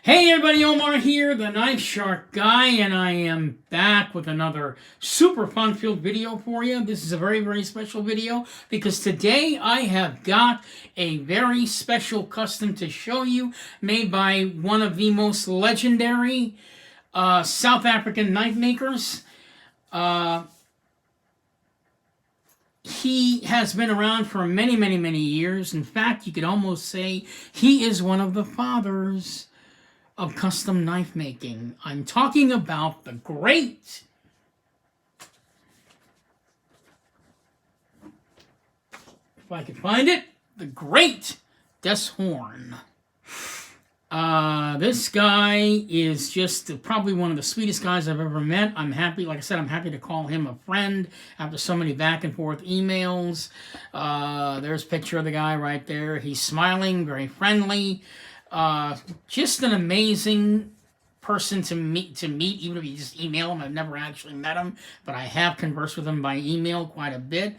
Hey everybody, Omar here, the Knife Shark Guy, and I am back with another super fun-filled video for you. This is a very, very special video because today I have got a very special custom to show you made by one of the most legendary South African knife makers. He has been around for many, many, many years. In fact, you could almost say he is one of the fathers of custom knife making. I'm talking about the great, if I could find it, the great Des Horn. This guy is just probably one of the sweetest guys I've ever met. I'm happy, like I said, I'm happy to call him a friend after so many back and forth emails. There's a picture of the guy right there. He's smiling, very friendly. Just an amazing person to meet, even if you just email him. I've never actually met him, but I have conversed with him by email quite a bit.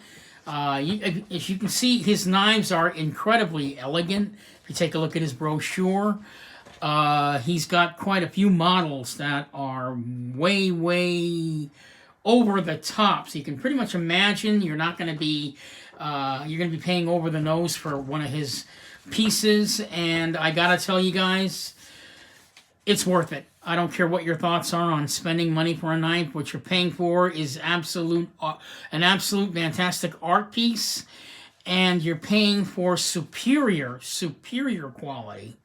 As you can see, his knives are incredibly elegant. If you take a look at his brochure, he's got quite a few models that are way, way over the top. So you can pretty much imagine you're not going to be, you're going to be paying over the nose for one of his pieces, and I gotta tell you guys, it's worth it. I don't care what your thoughts are on spending money for a knife. What you're paying for is an absolute fantastic art piece, and you're paying for superior quality.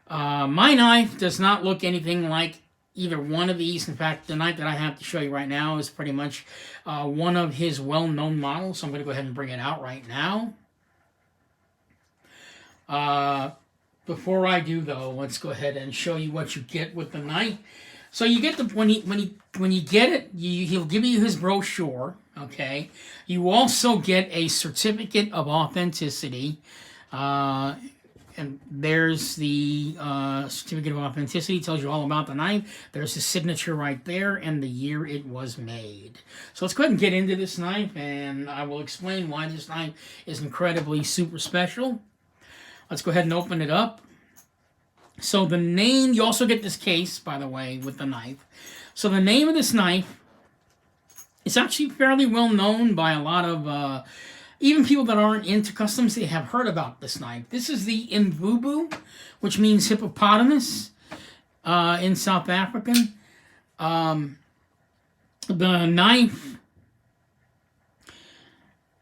My knife does not look anything like either one of these. In fact, the knife that I have to show you right now is pretty much one of his well-known models, so I'm going to go ahead and bring it out right now. Before I do though, let's go ahead and show you what you get with the knife. So you get the when you get it, he'll give you his brochure. Okay, you also get a certificate of authenticity, and there's the certificate of authenticity. Tells you all about the knife. There's his signature right there and the year it was made. So let's go ahead and get into this knife, and I will explain why this knife is incredibly super special. Let's go ahead and open it up. So the name, you also get this case, by the way, with the knife. So the name of this knife is actually fairly well known by a lot of, even people that aren't into customs, they have heard about this knife. This is the Imvubu, which means hippopotamus in South African. The knife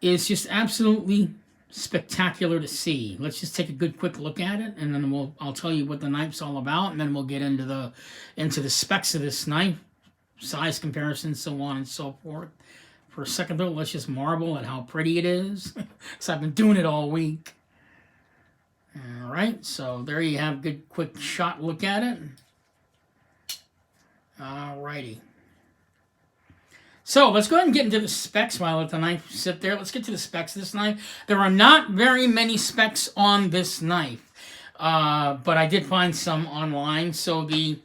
is just absolutely spectacular to see. Let's just take a good quick look at it, and then I'll tell you what the knife's all about, and then we'll get into the specs of this knife, size comparisons, so on and so forth. For a second though, let's just marvel at how pretty it is, because I've been doing it all week. All right, so there you have a good quick shot look at it. All righty. So let's go ahead and get into the specs while I let the knife sit there. Let's get to the specs of this knife. There are not very many specs on this knife, but I did find some online. So the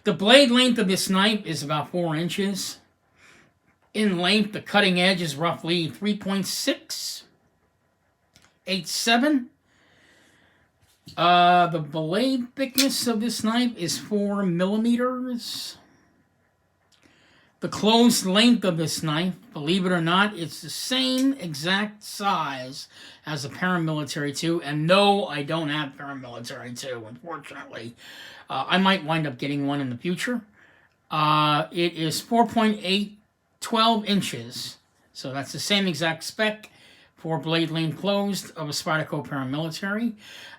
blade length of this knife is about 4 inches. In length, the cutting edge is roughly 3.687. The blade thickness of this knife is 4 millimeters. The closed length of this knife, believe it or not, it's the same exact size as a paramilitary 2. And no, I don't have paramilitary 2, unfortunately. I might wind up getting one in the future. It is 4.812 inches. So that's the same exact spec for blade length closed of a Spyderco paramilitary.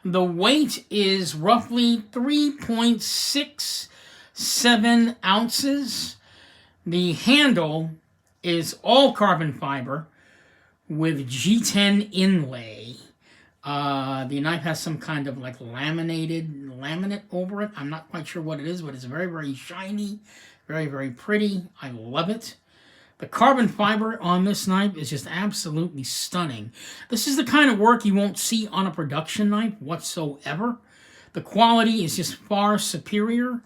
The weight is roughly 3.67 ounces. The handle is all carbon fiber with G10 inlay. The knife has some kind of like laminate over it. I'm not quite sure what it is, but it's very, very shiny, very, very pretty. I love it. The carbon fiber on this knife is just absolutely stunning. This is the kind of work you won't see on a production knife whatsoever. The quality is just far superior.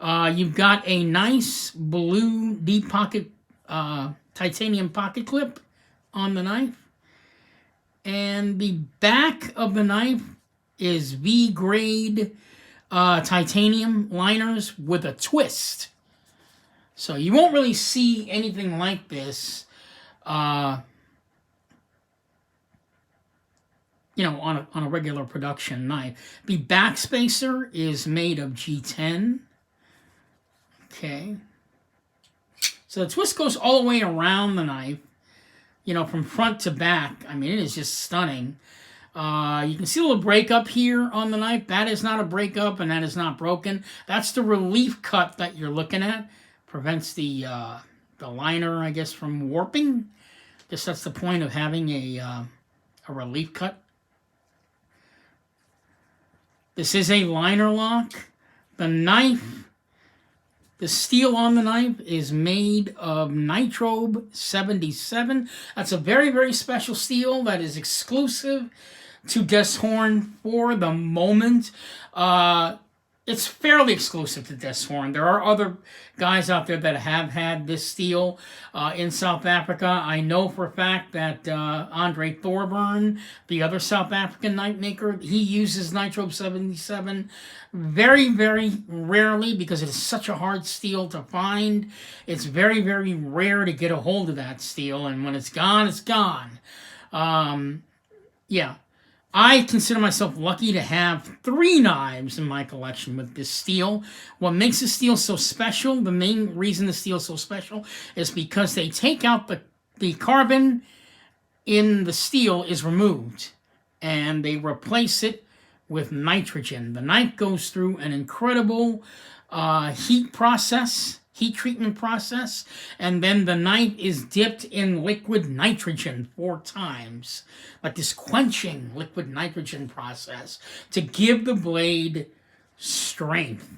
You've got a nice blue deep pocket titanium pocket clip on the knife. And the back of the knife is V-grade titanium liners with a twist. So you won't really see anything like this, you know, on a regular production knife. The backspacer is made of G10. Okay. So the twist goes all the way around the knife, you know, from front to back. I mean, it is just stunning. You can see a little breakup here on the knife. That is not a breakup, and that is not broken. That's the relief cut that you're looking at. Prevents the liner, I guess, from warping. I guess that's the point of having a relief cut. This is a liner lock. The knife, the steel on the knife is made of nitrate 77. That's a very, very special steel that is exclusive to Des Horn for the moment. It's fairly exclusive to Des Horn. There are other guys out there that have had this steel in South Africa. I know for a fact that Andre Thorburn, the other South African knife maker, he uses nitrate 77 very, very rarely because it is such a hard steel to find. It's very, very rare to get a hold of that steel, and when it's gone, it's gone. Yeah. I consider myself lucky to have 3 knives in my collection with this steel. What makes this steel so special, the main reason the steel is so special, is because they take out the carbon in the steel is removed, and they replace it with nitrogen. The knife goes through an incredible heat treatment process, and then the knife is dipped in liquid nitrogen 4 times, like this quenching liquid nitrogen process to give the blade strength.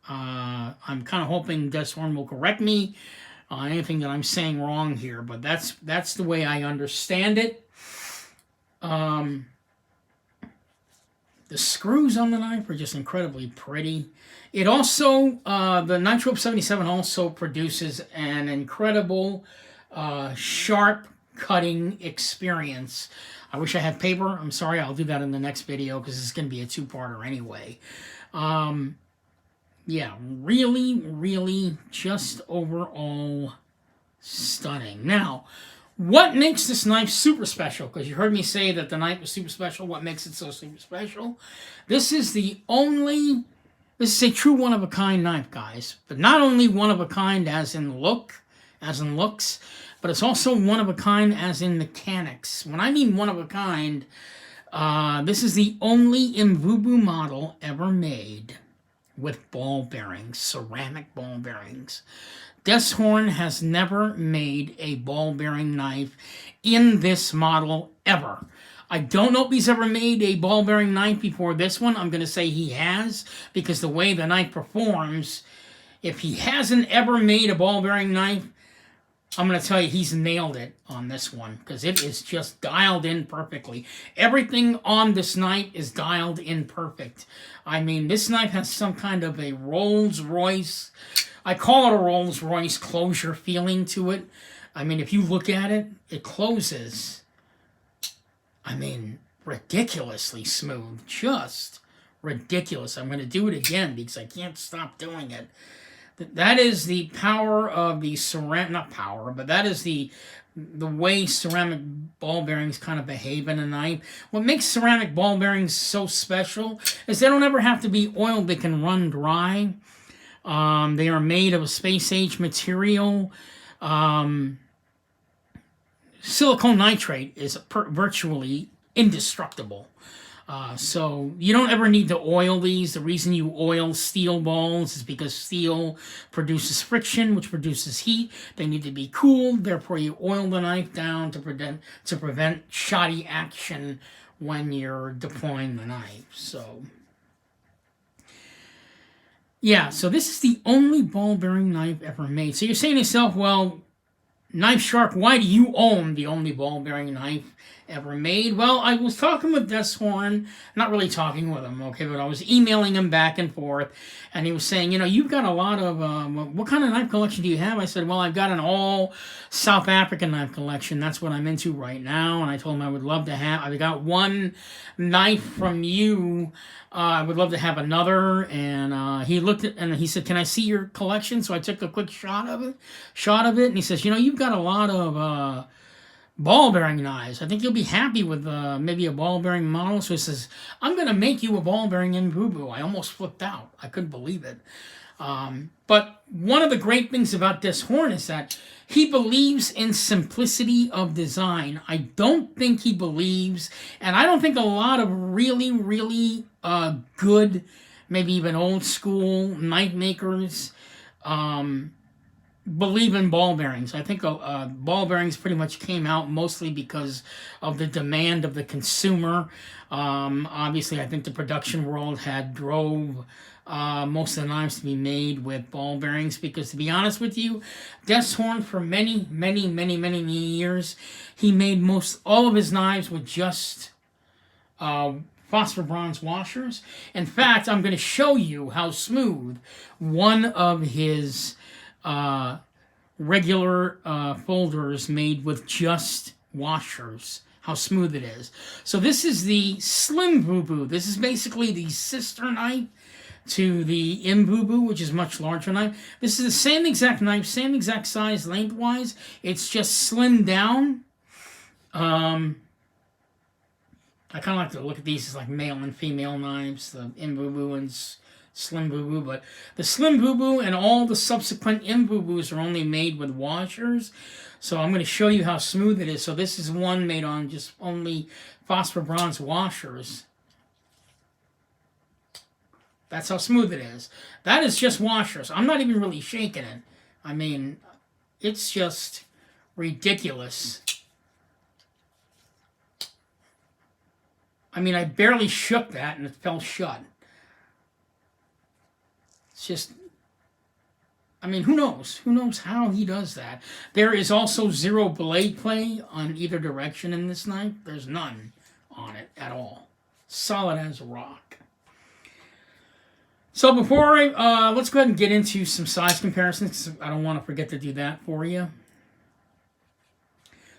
I'm kind of hoping Des Horn will correct me on anything that I'm saying wrong here, but that's the way I understand it. The screws on the knife are just incredibly pretty. It also, the nitrate 77 also produces an incredible sharp cutting experience. I wish I had paper. I'm sorry, I'll do that in the next video because it's going to be a 2-parter anyway. Yeah, really, really just overall stunning. Now, what makes this knife super special? Because you heard me say that the knife was super special. What makes it so super special? This is a true one-of-a-kind knife, guys. But not only one-of-a-kind as in looks, but it's also one-of-a-kind as in mechanics. When I mean one-of-a-kind, this is the only Imvubu model ever made with ball bearings, ceramic ball bearings. Des Horn has never made a ball bearing knife in this model ever. I don't know if he's ever made a ball bearing knife before this one. I'm going to say he has, because the way the knife performs, if he hasn't ever made a ball bearing knife, I'm going to tell you he's nailed it on this one, because it is just dialed in perfectly. Everything on this knife is dialed in perfect. I mean, this knife has some kind of a Rolls-Royce, I call it a Rolls-Royce closure feeling to it. I mean, if you look at it, it closes, I mean, ridiculously smooth. Just ridiculous. I'm going to do it again because I can't stop doing it. That is the power of the ceramic, not power, but that is the way ceramic ball bearings kind of behave in a knife. What makes ceramic ball bearings so special is they don't ever have to be oiled. They can run dry. They are made of a space-age material. Silicone nitrate is virtually indestructible. So you don't ever need to oil these. The reason you oil steel balls is because steel produces friction, which produces heat. They need to be cooled. Therefore, you oil the knife down to prevent shoddy action when you're deploying the knife. So yeah, so this is the only ball bearing knife ever made. So you're saying to yourself, well, Knife Shark, why do you own the only ball bearing knife ever made. Well, I was talking with Des Horn, not really talking with him, okay, but I was emailing him back and forth, and he was saying, you know, you've got a lot of, what kind of knife collection do you have? I said, well, I've got an all South African knife collection. That's what I'm into right now, and I told him I would love to have, I've got one knife from you, I would love to have another, and he looked at, and he said, can I see your collection? So I took a quick shot of it, and he says, you know, you've got a lot of, ball bearing knives. I think you'll be happy with maybe a ball bearing model. So he says, I'm going to make you a ball bearing Imvubu. I almost flipped out. I couldn't believe it. But one of the great things about Des Horn is that he believes in simplicity of design. I don't think he believes, and I don't think a lot of really, really good, maybe even old school knife makers believe in ball bearings. I think ball bearings pretty much came out mostly because of the demand of the consumer. Obviously, I think the production world had drove most of the knives to be made with ball bearings because, to be honest with you, Des Horn for many, many, many, many years, he made all of his knives with just phosphor bronze washers. In fact, I'm going to show you how smooth one of his regular folders made with just washers, how smooth it is. So this is the Slim Vubu. This is basically the sister knife to the Imvubu, which is much larger knife. This is the same exact knife, same exact size lengthwise. It's just slimmed down. I kind of like to look at these as like male and female knives, the Imvubu and Slim Vubu, but the Slim Vubu and all the subsequent Imvubus are only made with washers. So I'm going to show you how smooth it is. So this is one made on just only phosphor bronze washers. That's how smooth it is. That is just washers. I'm not even really shaking it. I mean, it's just ridiculous. I mean, I barely shook that and it fell shut. It's just, I mean, who knows? Who knows how he does that? There is also zero blade play on either direction in this knife. There's none on it at all. Solid as a rock. So before let's go ahead and get into some size comparisons. I don't want to forget to do that for you.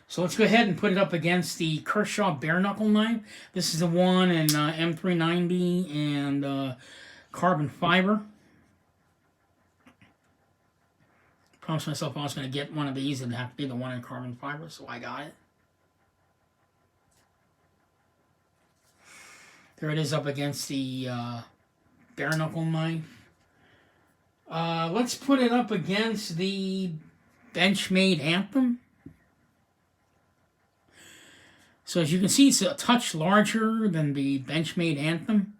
So let's go ahead and put it up against the Kershaw bare knuckle knife. This is the one in M390 and carbon fiber. Promised myself I was going to get one of these and have to be the one in carbon fiber, so I got it. There it is up against the bare knuckle knife. Let's put it up against the Benchmade Anthem. So as you can see, it's a touch larger than the Benchmade Anthem.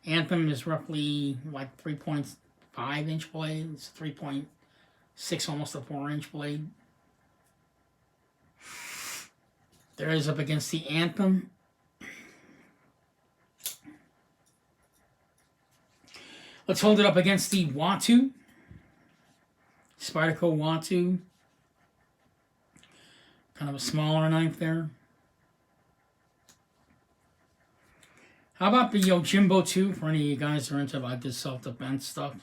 Anthem is roughly like 3.5 inch blade. It's 3.6, almost a 4-inch blade. There it is up against the Anthem. Let's hold it up against the Watu. Spyderco Watu. Kind of a smaller knife there. How about the Yojimbo 2 for any of you guys who are into like this self-defense stuff?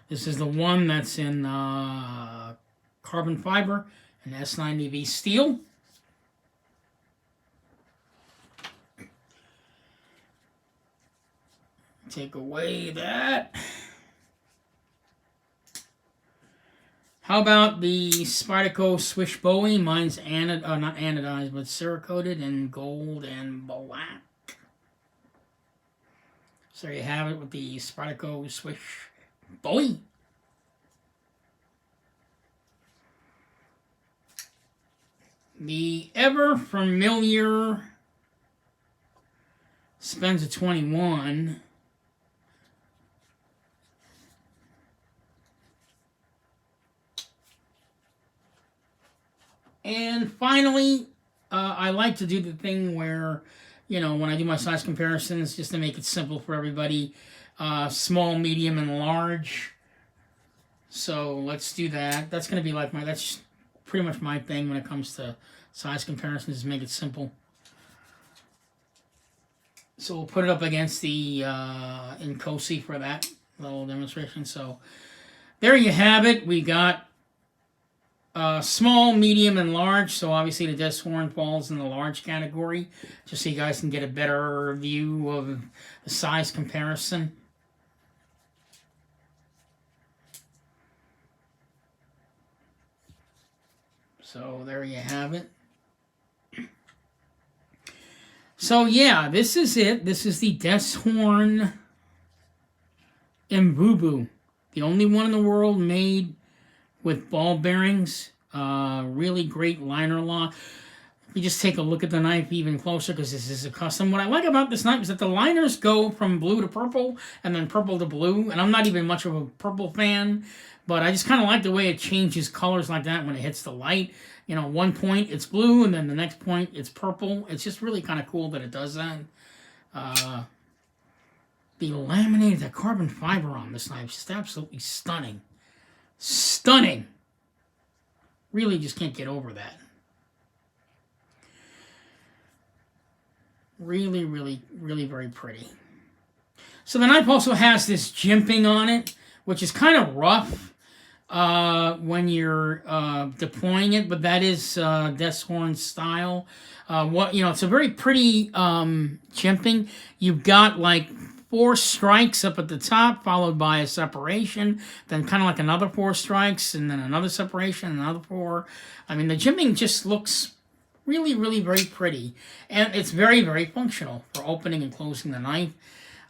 This is the one that's in carbon fiber and S90V steel. Take away that. How about the Spyderco Swish Bowie? Mine's not anodized, but Cerakoted in gold and black. So there you have it with the Spyderco Swish Bowie. The ever familiar Spencer 21. And finally, I like to do the thing where, you know, when I do my size comparisons, just to make it simple for everybody, small, medium, and large. So let's do that. That's going to be like that's pretty much my thing when it comes to size comparisons, is make it simple. So we'll put it up against the Incosi for that little demonstration. So there you have it. We got small, medium, and large. So obviously the Des Horn falls in the large category, just so you guys can get a better view of the size comparison. So there you have it. So yeah, this is it. This is the Des Horn Imvubu, the only one in the world made with ball bearings. Really great liner lock. If you just take a look at the knife even closer, because this is a custom. What I like about this knife is that the liners go from blue to purple, and then purple to blue. And I'm not even much of a purple fan, but I just kind of like the way it changes colors like that when it hits the light. You know, one point it's blue, and then the next point it's purple. It's just really kind of cool that it does that. The laminated, the carbon fiber on this knife is just absolutely stunning. Stunning! Really just can't get over that. Really, really, really very pretty. So the knife also has this jimping on it, which is kind of rough when you're deploying it, but that is Des Horn style. It's a very pretty jimping. You've got like 4 strikes up at the top, followed by a separation, then kind of like another 4 strikes, and then another separation, another 4. I mean, the jimping just looks really, really very pretty, and it's very, very functional for opening and closing the knife.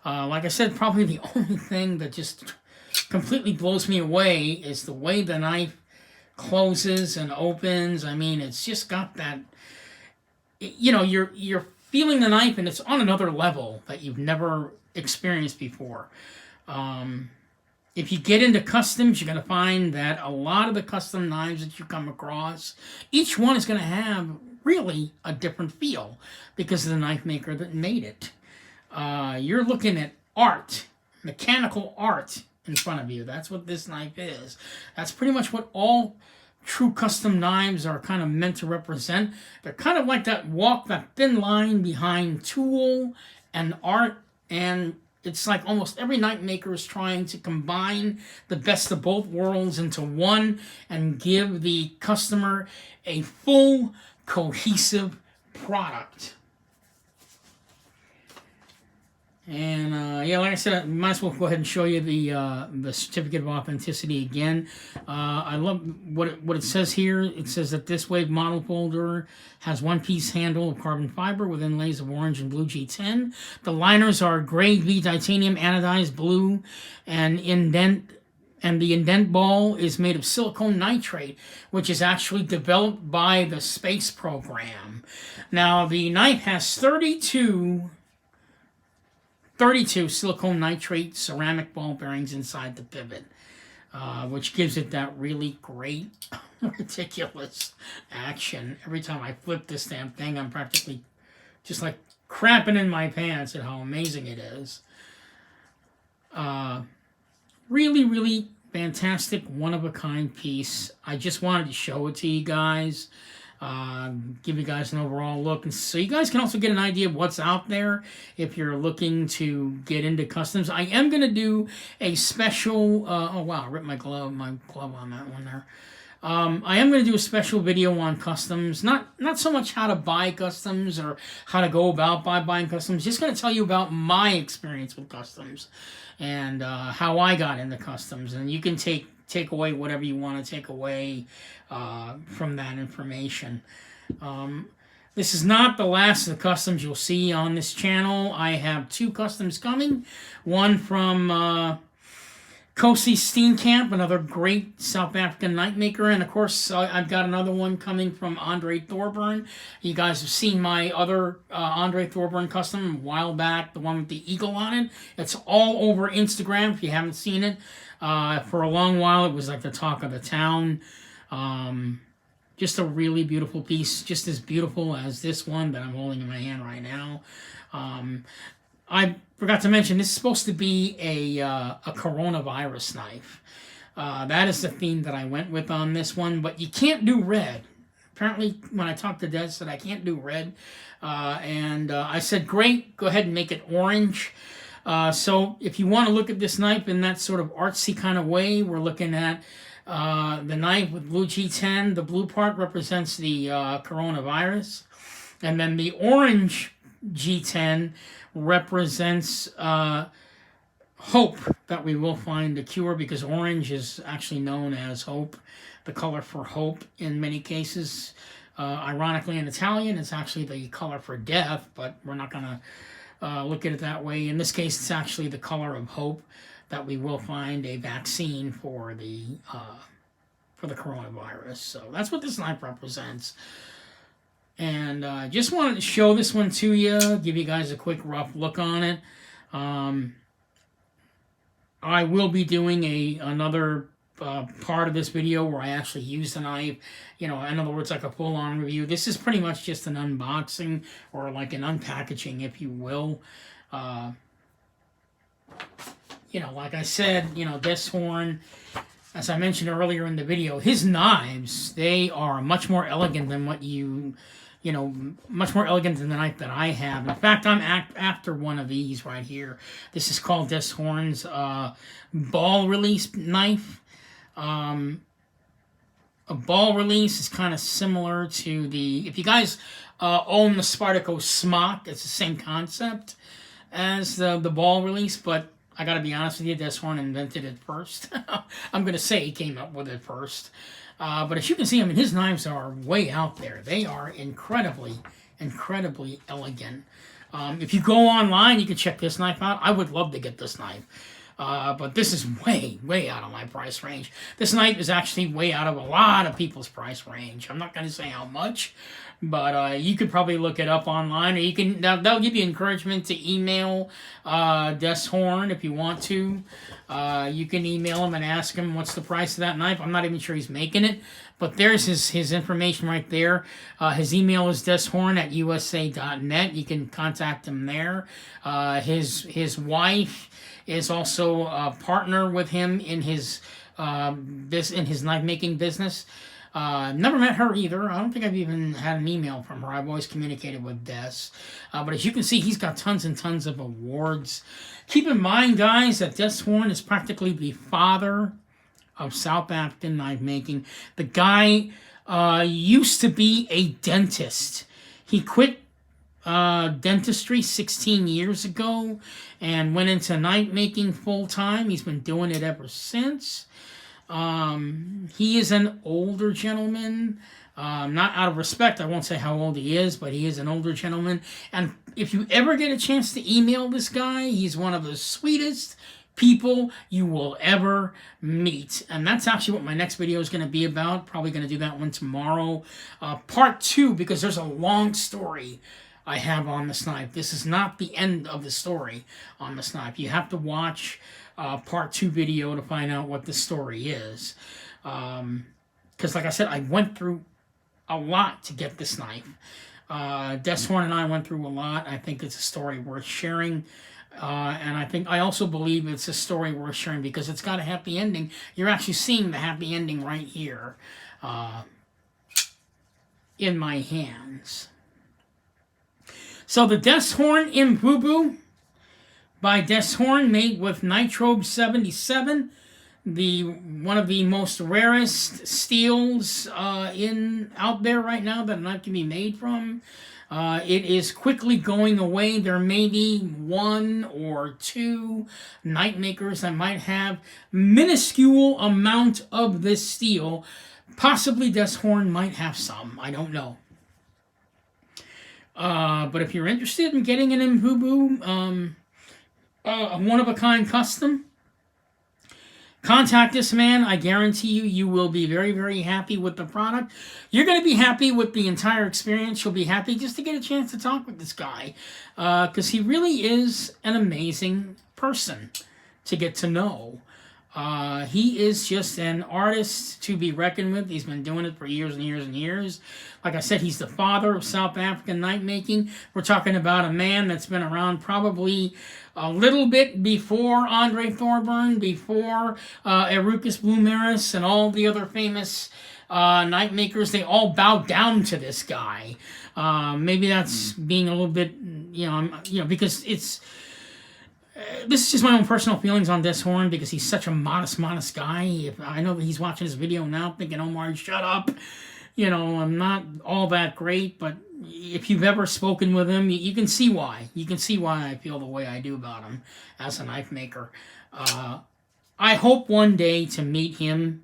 Like I said, probably the only thing that just completely blows me away is the way the knife closes and opens. I mean, it's just got that, you know, you're feeling the knife, and it's on another level that you've never experienced before. If you get into customs, you're going to find that a lot of the custom knives that you come across, each one is going to have really a different feel because of the knife maker that made it. You're looking at art, mechanical art in front of you. That's what this knife is. That's pretty much what all true custom knives are kind of meant to represent. They're kind of like that thin line behind tool and art, and it's like almost every knife maker is trying to combine the best of both worlds into one and give the customer a full, cohesive product. And yeah, like I said, I might as well go ahead and show you the certificate of authenticity again. I love what it says here. It says that this wave model folder has one-piece handle of carbon fiber with inlays of orange and blue G10. The liners are grade V titanium anodized blue, and the indent ball is made of silicone nitrate, which is actually developed by the space program. Now, the knife has 32 silicone nitrate ceramic ball bearings inside the pivot, which gives it that really great, ridiculous action. Every time I flip this damn thing, I'm practically just like crapping in my pants at how amazing it is. Really, really fantastic, one-of-a-kind piece. I just wanted to show it to you guys. Give you guys an overall look, and so you guys can also get an idea of what's out there if you're looking to get into customs. I am going to do a special, oh wow, I ripped my glove on that one there. I am going to do a special video on customs, not so much how to buy customs or how to go about buying customs, just going to tell you about my experience with customs and how I got into customs, and you can take away whatever you want to take away from that information. This is not the last of the customs you'll see on this channel. I have 2 customs coming. One from Kosi Steenkamp, another great South African knife maker. And of course, I've got another one coming from Andre Thorburn. You guys have seen my other Andre Thorburn custom a while back, the one with the eagle on it. It's all over Instagram if you haven't seen it. For a long while, it was like the talk of the town. Just a really beautiful piece, just as beautiful as this one that I'm holding in my hand right now. I forgot to mention, this is supposed to be a coronavirus knife. That is the theme that I went with on this one, but you can't do red. apparently when I talked to Des, said I can't do red. And I said, great, go ahead and make it orange. So if you want to look at this knife in that sort of artsy kind of way, we're looking at the knife with blue G10. The blue part represents the coronavirus. And then the orange G10 represents hope that we will find a cure, because orange is actually known as hope, the color for hope in many cases. Ironically, in Italian, it's actually the color for death, but we're not going to look at it that way. In this case, it's actually the color of hope that we will find a vaccine for the coronavirus. So that's what this knife represents. And I just wanted to show this one to you, give you guys a quick rough look on it. I will be doing another part of this video where I actually use the knife, you know, in other words, like a full-on review. This is pretty much just an unboxing, or like an unpackaging, if you will. You know, like I said, you know, this Horn, as I mentioned earlier in the video, his knives, they are much more elegant than what you know, much more elegant than the knife that I have. In fact, I'm after one of these right here. This is called Des Horn's ball release knife. A ball release is kind of similar to the, if you guys own the Spartaco Smock, it's the same concept as the ball release, but I gotta be honest with you, Des Horn invented it first. I'm gonna say he came up with it first. But as you can see, I mean, his knives are way out there. They are incredibly, incredibly elegant. If you go online, you can check this knife out. I would love to get this knife. But this is way, way out of my price range. This knife is actually way out of a lot of people's price range. I'm not going to say how much, but you could probably look it up online, or you can, that'll give you encouragement to email Des Horn if you want to. You can email him and ask him what's the price of that knife. I'm not even sure he's making it, but there's his information right there. His email is deshorn@usa.net. You can contact him there. His wife is also a partner with him in his knife making business. Never met her either. I don't think I've even had an email from her. I've always communicated with Des. But as you can see, he's got tons and tons of awards. Keep in mind, guys, that Des Horn is practically the father of South African knife making. The guy used to be a dentist. He quit dentistry 16 years ago and went into knife making full time. He's been doing it ever since. He is an older gentleman. Not out of respect, I won't say how old he is, but he is an older gentleman. And if you ever get a chance to email this guy, he's one of the sweetest people you will ever meet. And that's actually what my next video is going to be about. Probably going to do that one tomorrow. Part 2, because there's a long story I have on this knife. This is not the end of the story on this knife. You have to watch part 2 video to find out what the story is. Because like I said, I went through a lot to get this knife. Des Horn and I went through a lot. I think it's a story worth sharing. And I also believe it's a story worth sharing because it's got a happy ending. You're actually seeing the happy ending right here in my hands. So the Des Horn Imvubu by Des Horn, made with nitrobe 77, one of the most rarest steels out there right now that a knife can be made from. It is quickly going away. There may be 1 or 2 knife makers that might have minuscule amount of this steel. Possibly Des Horn might have some. I don't know. But if you're interested in getting an Imvubu, a one-of-a-kind custom, contact this man. I guarantee you will be very, very happy with the product. You're going to be happy with the entire experience. You'll be happy just to get a chance to talk with this guy, because he really is an amazing person to get to know. He is just an artist to be reckoned with. He's been doing it for years and years and years. Like I said, he's the father of South African knife making. We're talking about a man that's been around probably a little bit before Andre Thorburn, before Erucus Blumeris, and all the other famous knife makers, they all bow down to this guy. Maybe that's being a little bit, because it's. This is just my own personal feelings on this Horn, because he's such a modest guy. If I know that he's watching this video now thinking, Omar, shut up. I'm not all that great, but if you've ever spoken with him, you can see why. You can see why I feel the way I do about him as a knife maker. I hope one day to meet him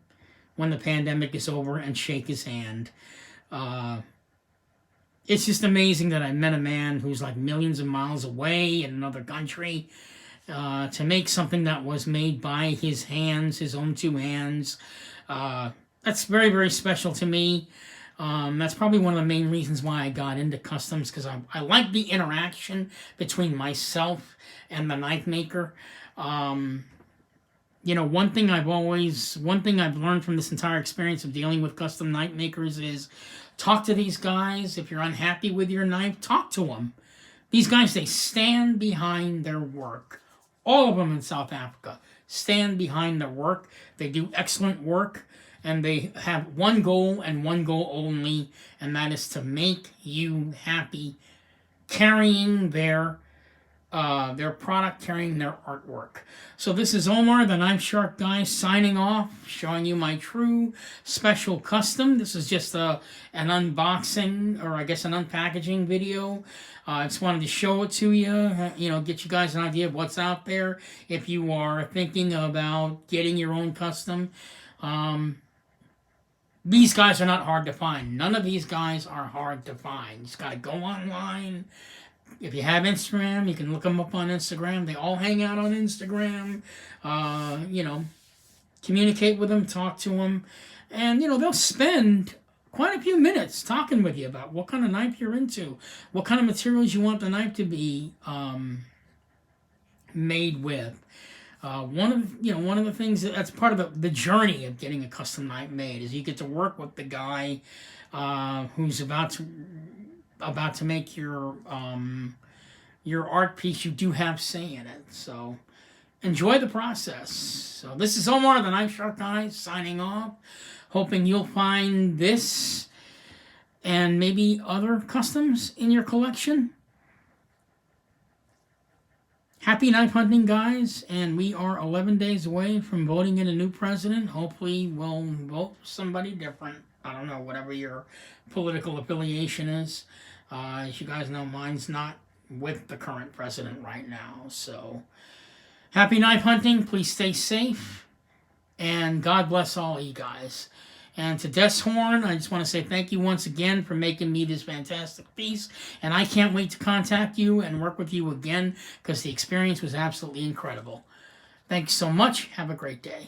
when the pandemic is over and shake his hand. It's just amazing that I met a man who's like millions of miles away in another country to make something that was made by his hands, his own two hands. That's very, very special to me. That's probably one of the main reasons why I got into customs, because I like the interaction between myself and the knife maker. One thing I've learned from this entire experience of dealing with custom knife makers is talk to these guys. If you're unhappy with your knife, talk to them. These guys, they stand behind their work. All of them in South Africa stand behind their work. They do excellent work. And they have one goal and one goal only, and that is to make you happy carrying their product, carrying their artwork. So this is Omar, the Knife Shark guy, signing off, showing you my true special custom. This is just an unboxing, or I guess an unpackaging video. I just wanted to show it to you, get you guys an idea of what's out there if you are thinking about getting your own custom. These guys are not hard to find. None of these guys are hard to find. You just got to go online. If you have Instagram, you can look them up on Instagram. They all hang out on Instagram. Communicate with them, talk to them. And, they'll spend quite a few minutes talking with you about what kind of knife you're into, what kind of materials you want the knife to be made with. One of the things that's part of the journey of getting a custom knife made is you get to work with the guy who's about to make your art piece. You do have say in it, so enjoy the process. So this is Omar, the Knife Shark guy, signing off, hoping you'll find this and maybe other customs in your collection. Happy knife hunting, guys, and we are 11 days away from voting in a new president. Hopefully we'll vote for somebody different. I don't know, whatever your political affiliation is. As you guys know, mine's not with the current president right now. So, happy knife hunting. Please stay safe, and God bless all of you guys. And to Des Horn, I just want to say thank you once again for making me this fantastic piece. And I can't wait to contact you and work with you again, because the experience was absolutely incredible. Thanks so much. Have a great day.